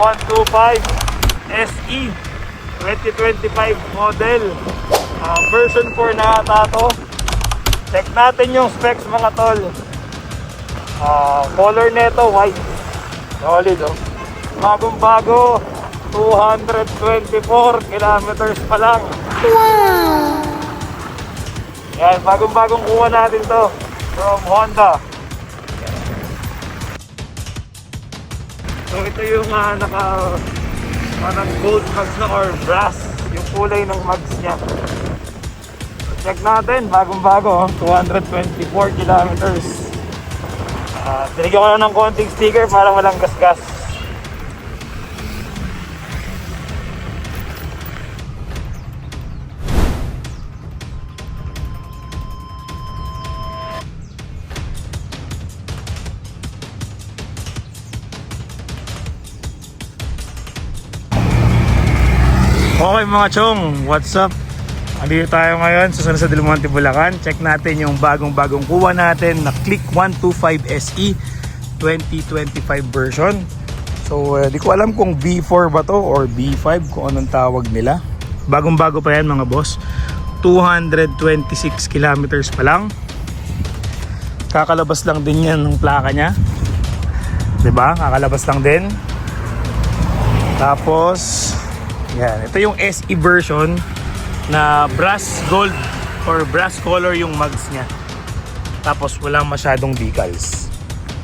125 SE 2025 model. Version 4 na ata to. Check natin yung specs mga tol. Color neto white. Solid oh. Bagong bago. 224 kilometers pa lang. Wow! Yan, bagong bagong kuha natin to from Honda. So ito yung parang gold mags na or brass, yung kulay ng mags niya. So, check natin, bagong bago, 224 kilometers. Binigyan ko na ng konting sticker para walang gasgas. Okay mga chong, what's up? Andito tayo ngayon sa San Jose del Monte, Bulacan. Check natin yung bagong kuha natin na Click 125 SE 2025 version. So di ko alam kung B4 ba to or B5, kung anong tawag nila. Bagong bago pa yan mga boss. 226 kilometers pa lang. Kakalabas lang din yan ng plaka nya, diba? Kakalabas lang din. Tapos yan, ito yung SE version na brass gold or brass color yung mags niya. Tapos walang masyadong decals.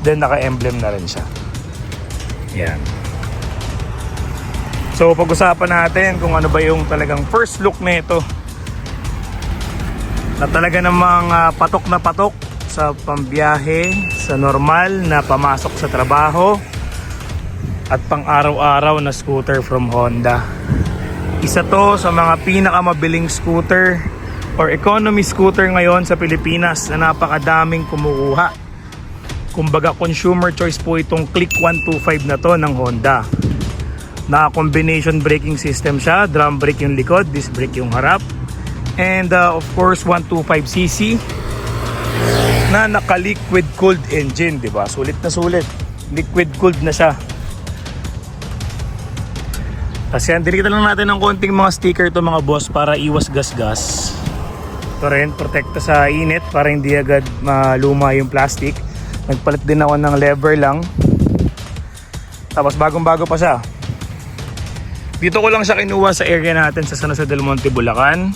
Then naka-emblem na rin siya. Yan. So pag-usapan natin kung ano ba yung talagang first look na ito. Na talaga namang patok na patok sa pambiyahe, sa normal na pamasok sa trabaho at pang araw-araw na scooter from Honda. Isa to sa mga pinakamabiling scooter or economy scooter ngayon sa Pilipinas na napakadaming kumukuha. Kumbaga consumer choice po itong Click 125 na to ng Honda. Naka-combination braking system siya, drum brake yung likod, disc brake yung harap. And of course 125cc na naka-liquid cooled engine, di ba? Sulit na sulit. Liquid cooled na siya. Kasi dinikita lang natin ng konting mga sticker to mga boss para iwas gasgas. Ito rin, protekta sa init para hindi agad maluma yung plastic. Nagpalit din ako ng lever lang. Tapos bagong bago pa siya. Dito ko lang siya kinuha sa area natin sa San Jose del Monte, Bulacan.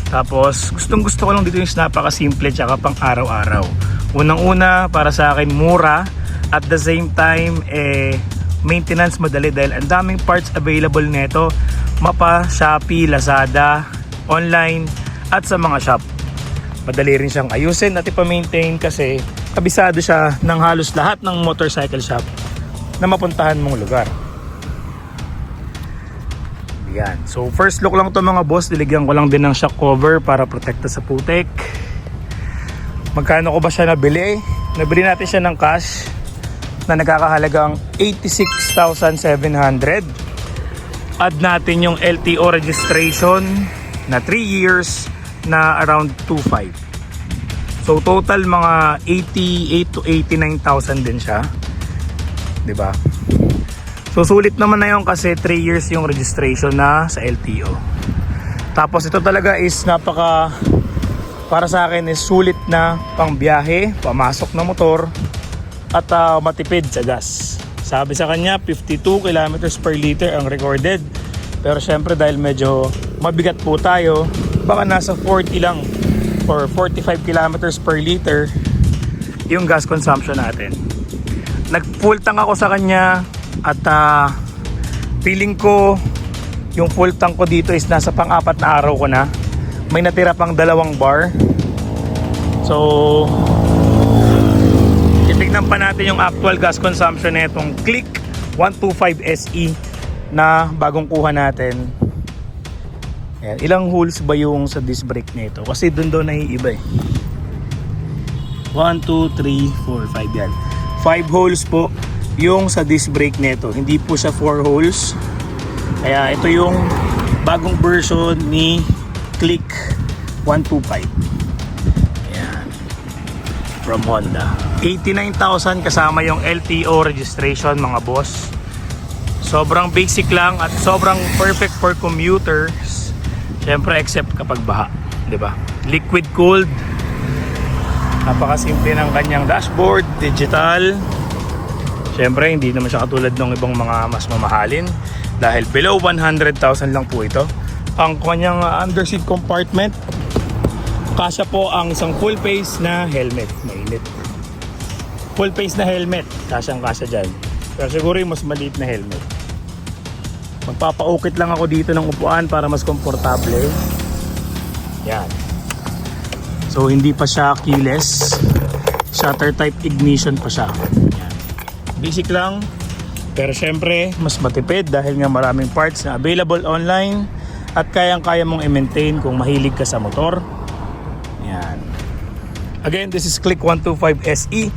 Tapos gustong gusto ko lang dito yung napaka-simple tsaka pang araw-araw. Unang-una, para sa akin mura. At the same time, maintenance madali dahil ang daming parts available nito. Mapa, Shopee, Lazada, online at sa mga shop. Madali rin siyang ayusin at ipa-maintain kasi kabisado siya ng halos lahat ng motorcycle shop na mapuntahan mong lugar. Yan. So first look lang to mga boss, diligyan ko lang din ng shock cover para protekta sa putik. Magkano ko ba siya nabili? Nabili natin siya ng cash na nagkakahalagang 86,700. Add natin yung LTO registration na 3 years na around 2.5. So total mga 88 to 89,000 din siya. 'Di ba? So sulit naman na 'yon kasi 3 years yung registration na sa LTO. Tapos ito talaga is para sa akin is sulit na pangbiyahe, pamasok na motor at matipid sa gas. Sabi sa kanya 52 kilometers per liter ang recorded. Pero syempre dahil medyo mabigat po tayo, baka nasa 40 lang or 45 kilometers per liter yung gas consumption natin. Nag full tank ako sa kanya at feeling ko yung full tank ko dito is nasa pang-apat na araw ko na. May natira pang 2 bar. So titignan pa natin yung actual gas consumption nitong Click 125 SE na bagong kuha natin. Ayan, ilang holes ba yung sa disc brake nito? Kasi dun daw naiiba eh. 1, 2, 3, 4, 5 yan. 5 holes po yung sa disc brake nito. Hindi po siya 4 holes. Kaya ito yung bagong version ni Click 125. Ayan. From Honda. 89,000 kasama yung LTO registration mga boss. So Sobrang basic lang at sobrang perfect for commuters. Siyempre except kapag baha, 'di ba? Liquid cooled. Napakasimple ng kanyang dashboard, digital. Siyempre hindi naman siya katulad ng ibang mga mas mamahalin dahil below 100,000 lang po ito. Ang kanyang underseat compartment, kasya po ang isang full face na helmet. Mainit. Full face na helmet, kasyang-kasya dyan. Pero siguro yung mas maliit na helmet. Magpapaukit lang ako dito ng upuan para mas komportable. Yan. So hindi pa siya keyless. Shutter type ignition pa siya. Yan. Basic lang. Pero syempre mas matipid dahil nga maraming parts na available online at kayang-kaya mong i-maintain kung mahilig ka sa motor. Yan. Again, this is Click 125 SE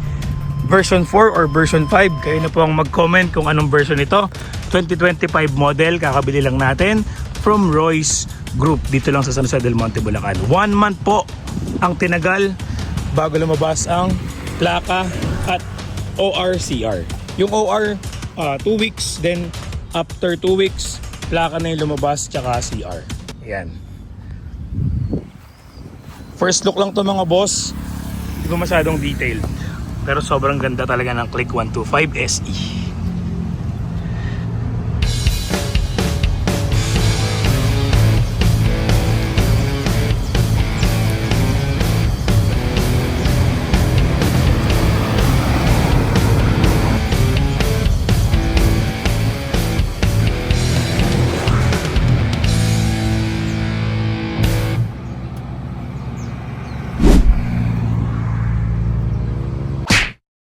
version 4 or version 5. Kayo na po ang mag-comment kung anong version ito. 2025 model, kakabili lang natin from Royce Group dito lang sa San Jose del Monte, Bulacan. 1 month po ang tinagal bago lumabas ang plaka at ORCR. Yung OR 2 weeks, then after 2 weeks plaka na yung lumabas tsaka CR. Yan. First look lang to mga boss. Hindi ko masyadong detailed. Pero sobrang ganda talaga ng Click 125 SE.